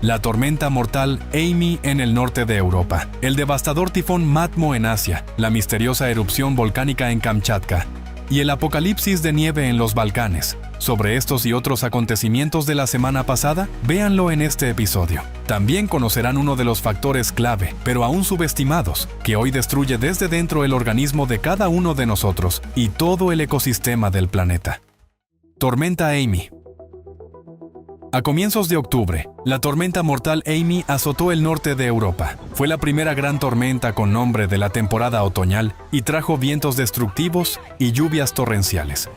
la tormenta mortal Amy en el norte de Europa, el devastador tifón Matmo en Asia, la misteriosa erupción volcánica en Kamchatka y el apocalipsis de nieve en los Balcanes. Sobre estos y otros acontecimientos de la semana pasada, véanlo en este episodio. También conocerán uno de los factores clave, pero aún subestimados, que hoy destruye desde dentro el organismo de cada uno de nosotros y todo el ecosistema del planeta. Tormenta Amy. A comienzos de octubre, la tormenta mortal Amy azotó el norte de Europa. Fue la primera gran tormenta con nombre de la temporada otoñal y trajo vientos destructivos y lluvias torrenciales.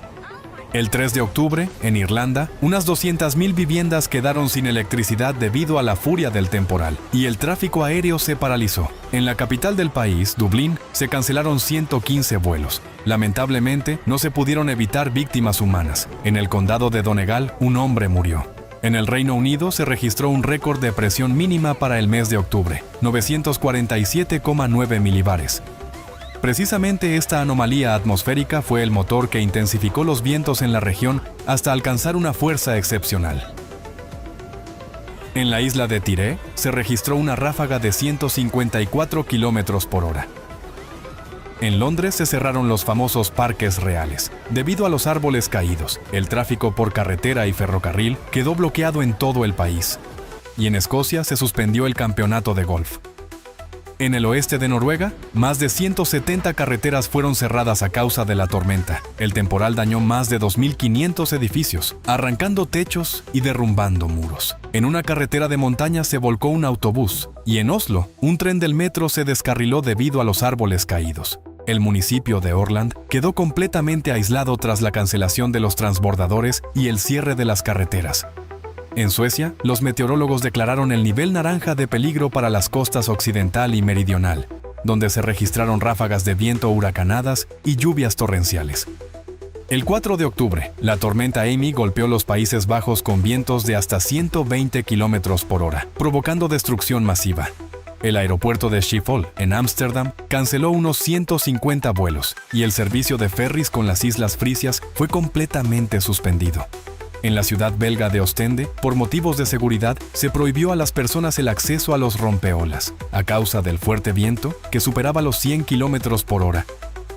El 3 de octubre, en Irlanda, unas 200.000 viviendas quedaron sin electricidad debido a la furia del temporal, y el tráfico aéreo se paralizó. En la capital del país, Dublín, se cancelaron 115 vuelos. Lamentablemente, no se pudieron evitar víctimas humanas. En el condado de Donegal, un hombre murió. En el Reino Unido se registró un récord de presión mínima para el mes de octubre, 947,9 milibares. Precisamente esta anomalía atmosférica fue el motor que intensificó los vientos en la región hasta alcanzar una fuerza excepcional. En la isla de Tiree se registró una ráfaga de 154 kilómetros por hora. En Londres se cerraron los famosos parques reales. Debido a los árboles caídos, el tráfico por carretera y ferrocarril quedó bloqueado en todo el país. Y en Escocia se suspendió el campeonato de golf. En el oeste de Noruega, más de 170 carreteras fueron cerradas a causa de la tormenta. El temporal dañó más de 2.500 edificios, arrancando techos y derrumbando muros. En una carretera de montaña se volcó un autobús, y en Oslo, un tren del metro se descarriló debido a los árboles caídos. El municipio de Årland quedó completamente aislado tras la cancelación de los transbordadores y el cierre de las carreteras. En Suecia, los meteorólogos declararon el nivel naranja de peligro para las costas occidental y meridional, donde se registraron ráfagas de viento huracanadas y lluvias torrenciales. El 4 de octubre, la tormenta Amy golpeó los Países Bajos con vientos de hasta 120 kilómetros por hora, provocando destrucción masiva. El aeropuerto de Schiphol, en Ámsterdam, canceló unos 150 vuelos, y el servicio de ferries con las Islas Frisias fue completamente suspendido. En la ciudad belga de Ostende, por motivos de seguridad, se prohibió a las personas el acceso a los rompeolas, a causa del fuerte viento, que superaba los 100 kilómetros por hora.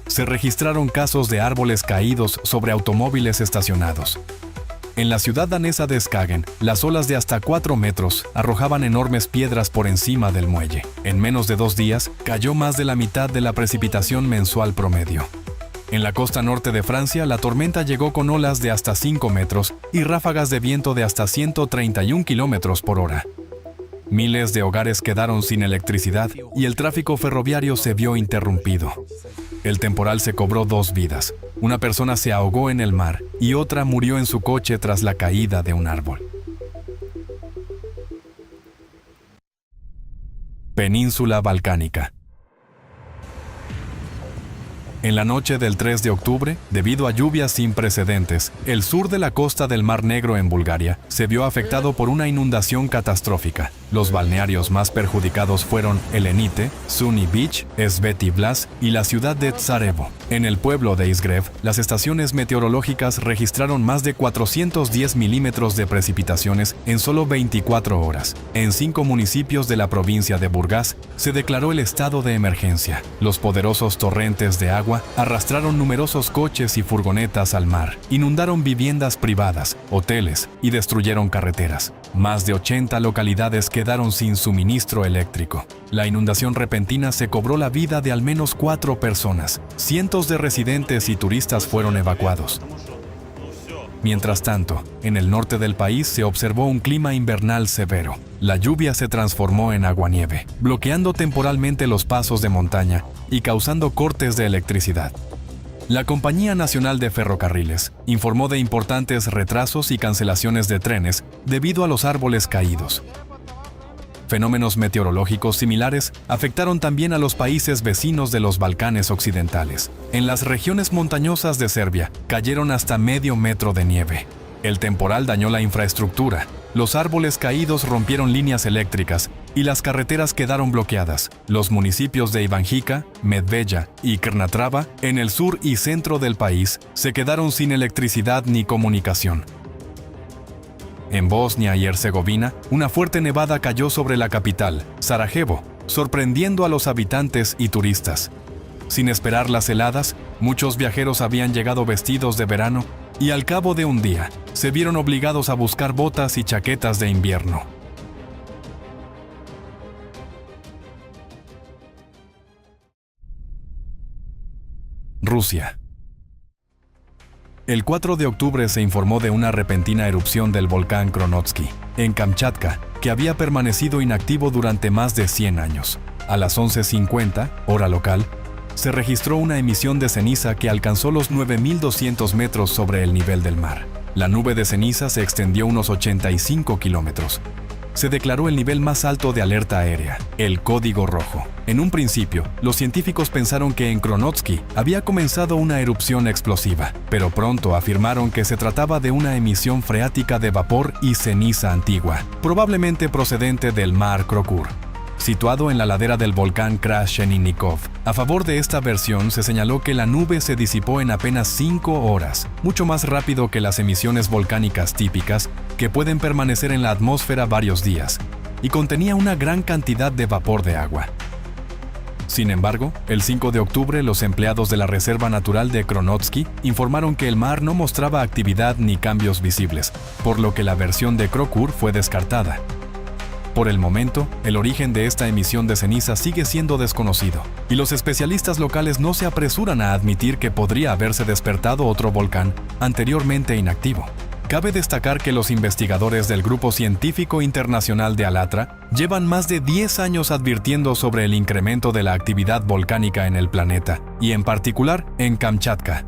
Se registraron casos de árboles caídos sobre automóviles estacionados. En la ciudad danesa de Skagen, las olas de hasta 4 metros arrojaban enormes piedras por encima del muelle. En menos de 2 días, cayó más de la mitad de la precipitación mensual promedio. En la costa norte de Francia, la tormenta llegó con olas de hasta 5 metros y ráfagas de viento de hasta 131 kilómetros por hora. Miles de hogares quedaron sin electricidad y el tráfico ferroviario se vio interrumpido. El temporal se cobró 2 vidas. Una persona se ahogó en el mar y otra murió en su coche tras la caída de un árbol. Península Balcánica. En la noche del 3 de octubre, debido a lluvias sin precedentes, el sur de la costa del Mar Negro en Bulgaria se vio afectado por una inundación catastrófica. Los balnearios más perjudicados fueron Elenite, Sunny Beach, Sveti Vlas y la ciudad de Tsarevo. En el pueblo de Izgrev, las estaciones meteorológicas registraron más de 410 milímetros de precipitaciones en solo 24 horas. En 5 municipios de la provincia de Burgas se declaró el estado de emergencia. Los poderosos torrentes de agua arrastraron numerosos coches y furgonetas al mar, inundaron viviendas privadas, hoteles y destruyeron carreteras. Más de 80 localidades quedaron sin suministro eléctrico. La inundación repentina se cobró la vida de al menos 4 personas. Cientos de residentes y turistas fueron evacuados. Mientras tanto, en el norte del país se observó un clima invernal severo. La lluvia se transformó en aguanieve, bloqueando temporalmente los pasos de montaña y causando cortes de electricidad. La Compañía Nacional de Ferrocarriles informó de importantes retrasos y cancelaciones de trenes debido a los árboles caídos. Fenómenos meteorológicos similares afectaron también a los países vecinos de los Balcanes occidentales. En las regiones montañosas de Serbia cayeron hasta medio metro de nieve. El temporal dañó la infraestructura, los árboles caídos rompieron líneas eléctricas y las carreteras quedaron bloqueadas. Los municipios de Ivanjica, Medveja y Krnatrava, en el sur y centro del país, se quedaron sin electricidad ni comunicación. En Bosnia y Herzegovina, una fuerte nevada cayó sobre la capital, Sarajevo, sorprendiendo a los habitantes y turistas. Sin esperar las heladas, muchos viajeros habían llegado vestidos de verano y al cabo de un día, se vieron obligados a buscar botas y chaquetas de invierno. Rusia. El 4 de octubre se informó de una repentina erupción del volcán Kronotsky, en Kamchatka, que había permanecido inactivo durante más de 100 años. A las 11:50, hora local, se registró una emisión de ceniza que alcanzó los 9.200 metros sobre el nivel del mar. La nube de ceniza se extendió unos 85 kilómetros. Se declaró el nivel más alto de alerta aérea, el código rojo. En un principio, los científicos pensaron que en Kronotsky había comenzado una erupción explosiva, pero pronto afirmaron que se trataba de una emisión freática de vapor y ceniza antigua, probablemente procedente del mar Krokur, situado en la ladera del volcán Krasheninnikov. A favor de esta versión se señaló que la nube se disipó en apenas 5 horas, mucho más rápido que las emisiones volcánicas típicas, que pueden permanecer en la atmósfera varios días, y contenía una gran cantidad de vapor de agua. Sin embargo, el 5 de octubre los empleados de la Reserva Natural de Kronotsky informaron que el mar no mostraba actividad ni cambios visibles, por lo que la versión de Krokur fue descartada. Por el momento, el origen de esta emisión de ceniza sigue siendo desconocido, y los especialistas locales no se apresuran a admitir que podría haberse despertado otro volcán anteriormente inactivo. Cabe destacar que los investigadores del Grupo Científico Internacional de Alatra llevan más de 10 años advirtiendo sobre el incremento de la actividad volcánica en el planeta, y en particular en Kamchatka.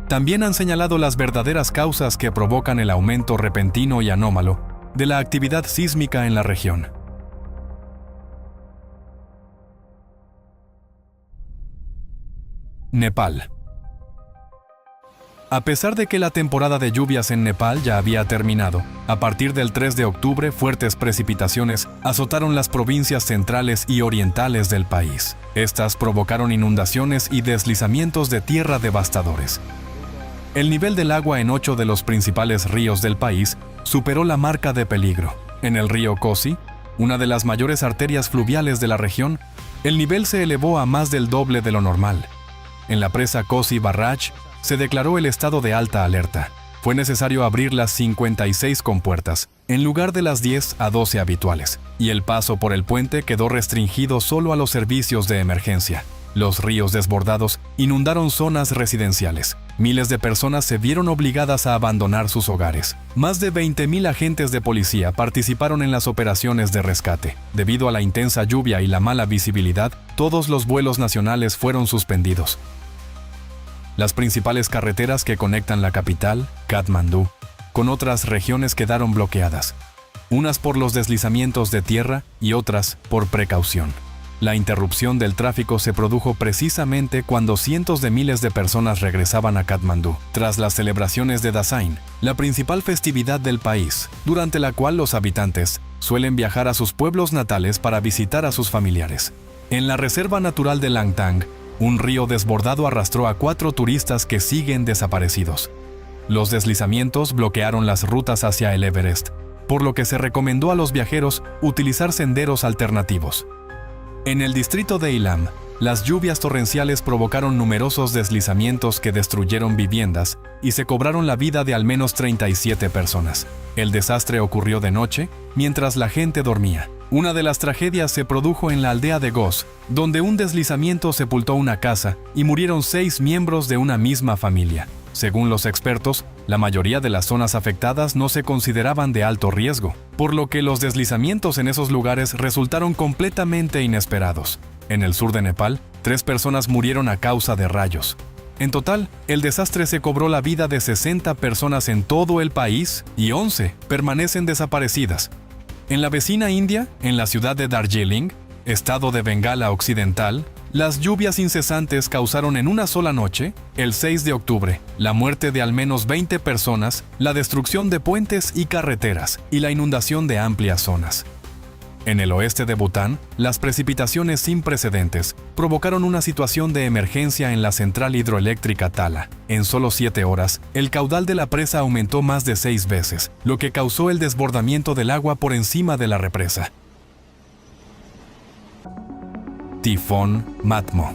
También han señalado las verdaderas causas que provocan el aumento repentino y anómalo de la actividad sísmica en la región. Nepal. A pesar de que la temporada de lluvias en Nepal ya había terminado, a partir del 3 de octubre fuertes precipitaciones azotaron las provincias centrales y orientales del país. Estas provocaron inundaciones y deslizamientos de tierra devastadores. El nivel del agua en 8 de los principales ríos del país superó la marca de peligro. En el río Kosi, una de las mayores arterias fluviales de la región, el nivel se elevó a más del doble de lo normal. En la presa Kosi Barrage se declaró el estado de alta alerta. Fue necesario abrir las 56 compuertas, en lugar de las 10 a 12 habituales, y el paso por el puente quedó restringido solo a los servicios de emergencia. Los ríos desbordados inundaron zonas residenciales. Miles de personas se vieron obligadas a abandonar sus hogares. Más de 20.000 agentes de policía participaron en las operaciones de rescate. Debido a la intensa lluvia y la mala visibilidad, todos los vuelos nacionales fueron suspendidos. Las principales carreteras que conectan la capital, Katmandú, con otras regiones quedaron bloqueadas, unas por los deslizamientos de tierra y otras por precaución. La interrupción del tráfico se produjo precisamente cuando cientos de miles de personas regresaban a Katmandú, tras las celebraciones de Dasain, la principal festividad del país, durante la cual los habitantes suelen viajar a sus pueblos natales para visitar a sus familiares. En la Reserva Natural de Langtang, un río desbordado arrastró a 4 turistas que siguen desaparecidos. Los deslizamientos bloquearon las rutas hacia el Everest, por lo que se recomendó a los viajeros utilizar senderos alternativos. En el distrito de Ilam, las lluvias torrenciales provocaron numerosos deslizamientos que destruyeron viviendas y se cobraron la vida de al menos 37 personas. El desastre ocurrió de noche, mientras la gente dormía. Una de las tragedias se produjo en la aldea de Gos, donde un deslizamiento sepultó una casa y murieron 6 miembros de una misma familia. Según los expertos, la mayoría de las zonas afectadas no se consideraban de alto riesgo, por lo que los deslizamientos en esos lugares resultaron completamente inesperados. En el sur de Nepal, 3 personas murieron a causa de rayos. En total, el desastre se cobró la vida de 60 personas en todo el país y 11 permanecen desaparecidas. En la vecina India, en la ciudad de Darjeeling, estado de Bengala Occidental, las lluvias incesantes causaron en una sola noche, el 6 de octubre, la muerte de al menos 20 personas, la destrucción de puentes y carreteras y la inundación de amplias zonas. En el oeste de Bután, las precipitaciones sin precedentes provocaron una situación de emergencia en la central hidroeléctrica Tala. En solo 7 horas, el caudal de la presa aumentó más de 6 veces, lo que causó el desbordamiento del agua por encima de la represa. Tifón Matmo.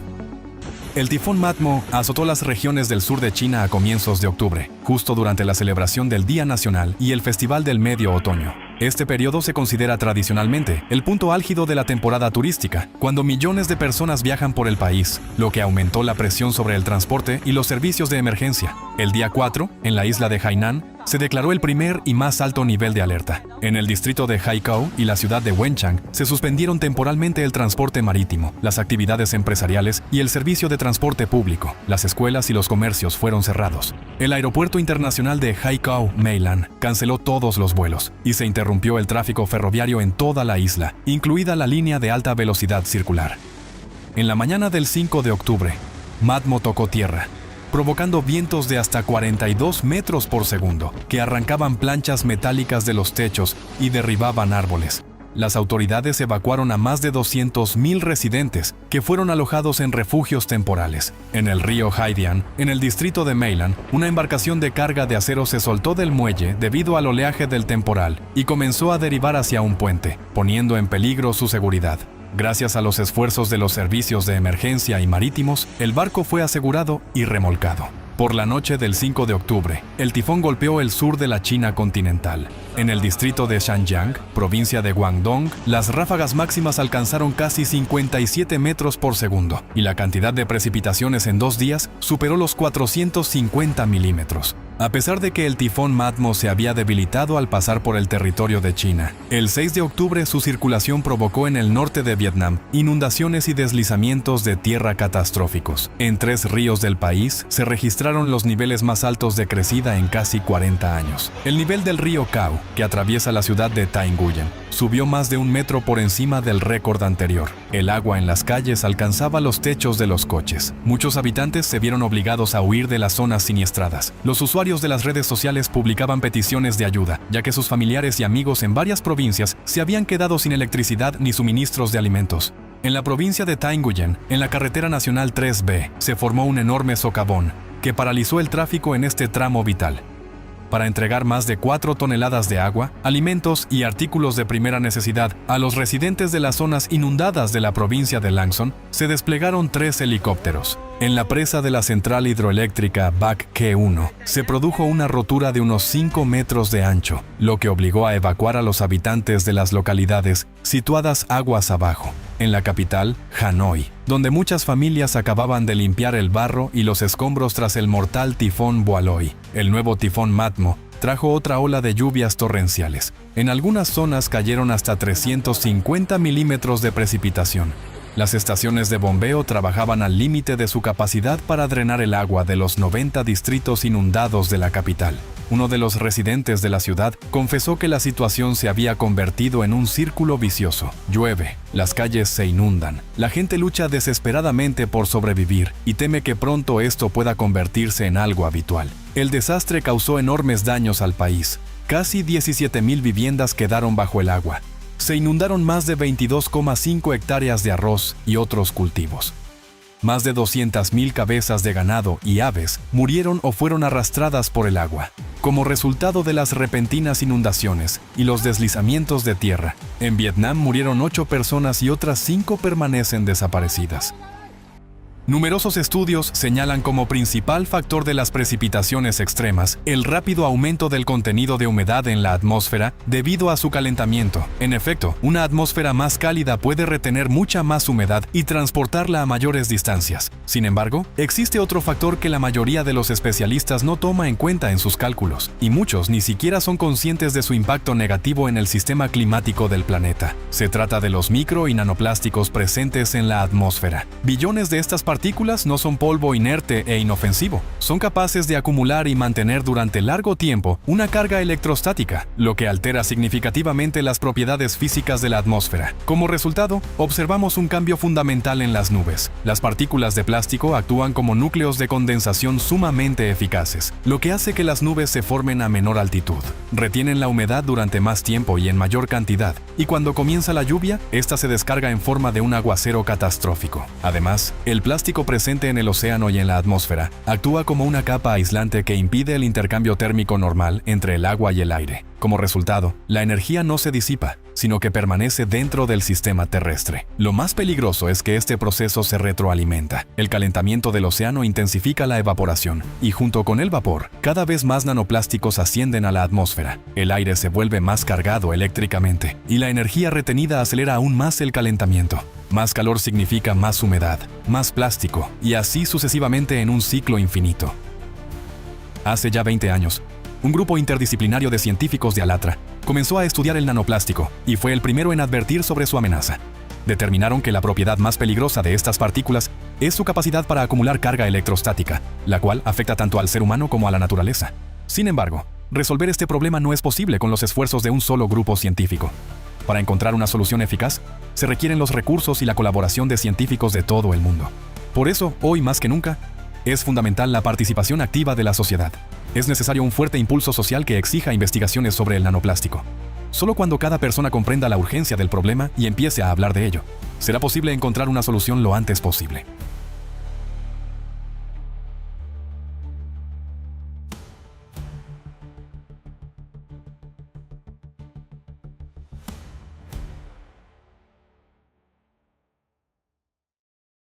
El tifón Matmo azotó las regiones del sur de China a comienzos de octubre, justo durante la celebración del Día Nacional y el Festival del Medio Otoño. Este periodo se considera tradicionalmente el punto álgido de la temporada turística, cuando millones de personas viajan por el país, lo que aumentó la presión sobre el transporte y los servicios de emergencia. El día 4, en la isla de Hainan, se declaró el primer y más alto nivel de alerta. En el distrito de Haikou y la ciudad de Wenchang se suspendieron temporalmente el transporte marítimo, las actividades empresariales y el servicio de transporte público. Las escuelas y los comercios fueron cerrados. El aeropuerto internacional de Haikou, Meilan, canceló todos los vuelos y se interrumpió el tráfico ferroviario en toda la isla, incluida la línea de alta velocidad circular. En la mañana del 5 de octubre, Matmo tocó tierra, provocando vientos de hasta 42 metros por segundo, que arrancaban planchas metálicas de los techos y derribaban árboles. Las autoridades evacuaron a más de 200.000 residentes, que fueron alojados en refugios temporales. En el río Haidian, en el distrito de Meilan, una embarcación de carga de acero se soltó del muelle debido al oleaje del temporal y comenzó a derivar hacia un puente, poniendo en peligro su seguridad. Gracias a los esfuerzos de los servicios de emergencia y marítimos, el barco fue asegurado y remolcado. Por la noche del 5 de octubre, el tifón golpeó el sur de la China continental. En el distrito de Shanjiang, provincia de Guangdong, las ráfagas máximas alcanzaron casi 57 metros por segundo y la cantidad de precipitaciones en 2 días superó los 450 milímetros. A pesar de que el tifón Matmo se había debilitado al pasar por el territorio de China, el 6 de octubre su circulación provocó en el norte de Vietnam inundaciones y deslizamientos de tierra catastróficos. En 3 ríos del país se registraron los niveles más altos de crecida en casi 40 años. El nivel del río Cao, que atraviesa la ciudad de Tainguyen, subió más de 1 metro por encima del récord anterior. El agua en las calles alcanzaba los techos de los coches. Muchos habitantes se vieron obligados a huir de las zonas siniestradas. Los usuarios de las redes sociales publicaban peticiones de ayuda, ya que sus familiares y amigos en varias provincias se habían quedado sin electricidad ni suministros de alimentos. En la provincia de Tainguyen, en la carretera nacional 3B, se formó un enorme socavón que paralizó el tráfico en este tramo vital. Para entregar más de 4 toneladas de agua, alimentos y artículos de primera necesidad a los residentes de las zonas inundadas de la provincia de Langson, se desplegaron 3 helicópteros. En la presa de la central hidroeléctrica Bac Ke 1 se produjo una rotura de unos 5 metros de ancho, lo que obligó a evacuar a los habitantes de las localidades situadas aguas abajo. En la capital, Hanoi, donde muchas familias acababan de limpiar el barro y los escombros tras el mortal tifón Boaloi, el nuevo tifón Matmo trajo otra ola de lluvias torrenciales. En algunas zonas cayeron hasta 350 milímetros de precipitación. Las estaciones de bombeo trabajaban al límite de su capacidad para drenar el agua de los 90 distritos inundados de la capital. Uno de los residentes de la ciudad confesó que la situación se había convertido en un círculo vicioso. Llueve, las calles se inundan, la gente lucha desesperadamente por sobrevivir y teme que pronto esto pueda convertirse en algo habitual. El desastre causó enormes daños al país. Casi 17.000 viviendas quedaron bajo el agua. Se inundaron más de 22,5 hectáreas de arroz y otros cultivos. Más de 200.000 cabezas de ganado y aves murieron o fueron arrastradas por el agua. Como resultado de las repentinas inundaciones y los deslizamientos de tierra, en Vietnam murieron 8 personas y otras 5 permanecen desaparecidas. Numerosos estudios señalan como principal factor de las precipitaciones extremas el rápido aumento del contenido de humedad en la atmósfera debido a su calentamiento. En efecto, una atmósfera más cálida puede retener mucha más humedad y transportarla a mayores distancias. Sin embargo, existe otro factor que la mayoría de los especialistas no toma en cuenta en sus cálculos, y muchos ni siquiera son conscientes de su impacto negativo en el sistema climático del planeta. Se trata de los micro y nanoplásticos presentes en la atmósfera. Billones de estas partículas partículas no son polvo inerte e inofensivo. Son capaces de acumular y mantener durante largo tiempo una carga electrostática, lo que altera significativamente las propiedades físicas de la atmósfera. Como resultado, observamos un cambio fundamental en las nubes. Las partículas de plástico actúan como núcleos de condensación sumamente eficaces, lo que hace que las nubes se formen a menor altitud. Retienen la humedad durante más tiempo y en mayor cantidad, y cuando comienza la lluvia, esta se descarga en forma de un aguacero catastrófico. Además, el plástico presente en el océano y en la atmósfera actúa como una capa aislante que impide el intercambio térmico normal entre el agua y el aire. Como resultado, la energía no se disipa, sino que permanece dentro del sistema terrestre. Lo más peligroso es que este proceso se retroalimenta. El calentamiento del océano intensifica la evaporación, y junto con el vapor, cada vez más nanoplásticos ascienden a la atmósfera. El aire se vuelve más cargado eléctricamente, y la energía retenida acelera aún más el calentamiento. Más calor significa más humedad, más plástico, y así sucesivamente en un ciclo infinito. Hace ya 20 años, un grupo interdisciplinario de científicos de Alatra comenzó a estudiar el nanoplástico y fue el primero en advertir sobre su amenaza. Determinaron que la propiedad más peligrosa de estas partículas es su capacidad para acumular carga electrostática, la cual afecta tanto al ser humano como a la naturaleza. Sin embargo, resolver este problema no es posible con los esfuerzos de un solo grupo científico. Para encontrar una solución eficaz, se requieren los recursos y la colaboración de científicos de todo el mundo. Por eso, hoy más que nunca, es fundamental la participación activa de la sociedad. Es necesario un fuerte impulso social que exija investigaciones sobre el nanoplástico. Solo cuando cada persona comprenda la urgencia del problema y empiece a hablar de ello, será posible encontrar una solución lo antes posible.